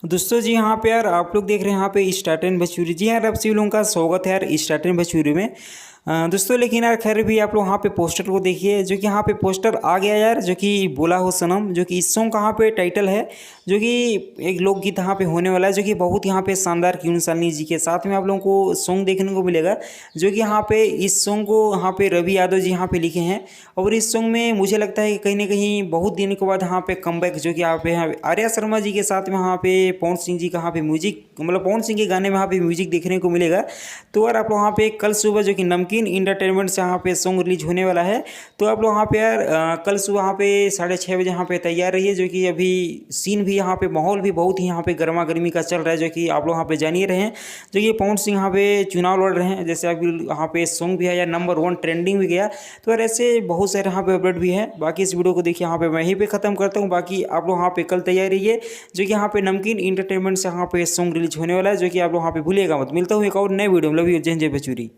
दोस्तों जी यहाँ पे यार आप लोग देख रहे हैं यहाँ पे स्टार्ट एंड भोजपुरी। जी यार आप सभी लोगों का स्वागत है यार स्टार्ट एंड भोजपुरी में। दोस्तों लेकिन यार खैर भी आप लोग यहाँ पे पोस्टर को देखिए, जो कि यहाँ पे पोस्टर आ गया यार, जो कि बोला हो सनम, जो कि इस सॉन्ग का यहाँ पे टाइटल है, जो कि एक लोकगीत यहाँ पे होने वाला है, जो कि बहुत यहाँ पे शानदार क्यून सालनी जी के साथ में आप लोगों को सॉन्ग देखने को मिलेगा। जो कि यहाँ पे इस सॉन्ग को यहाँ पे रवि यादव जी यहाँ पे लिखे हैं। और इस सॉन्ग में मुझे लगता है कि कहीं ना कहीं बहुत दिन के बाद यहाँ पे कमबैक, जो कि यहाँ पे आर्या शर्मा जी के साथ में यहाँ पे पवन सिंह जी का यहाँ पे म्यूजिक, मतलब पवन सिंह के गाने में यहाँ पे म्यूजिक देखने को मिलेगा। तो यार आप लोग यहाँ पे कल सुबह, जो कि नमकीन इंटरटेनमेंट से यहाँ पे सॉन्ग रिलीज होने वाला है, तो आप लोग यहाँ पे यार कल सुबह यहाँ पे 6:30 बजे यहाँ पे तैयार रहिए। जो कि अभी सीन भी यहाँ पे, माहौल भी बहुत ही यहाँ पे गर्मा गर्मी का चल रहा है, जो कि आप लोग यहाँ पे जान ही रहे हैं। जो कि पवन सिंह यहाँ पे चुनाव लड़ रहे हैं, जैसे अभी यहाँ पे सॉन्ग भी है यार नंबर 1 ट्रेंडिंग भी गया। तो यार ऐसे बहुत सारे यहाँ पे अपडेट भी है। बाकी इस वीडियो को देखिए, यहाँ पे मैं यहीं पे खत्म करता हूँ। बाकी आप लोग यहाँ पे कल तैयार रहिए, जो कि यहाँ पे नमकीन इंटरटेनमेंट से यहाँ पे सॉन्ग रिलीज होने वाला है, जो कि आप लोग यहाँ पे भूलिएगा मत। मिलता हूँ एक और नए वीडियो में। लव यू, जय जय भोजपुरी।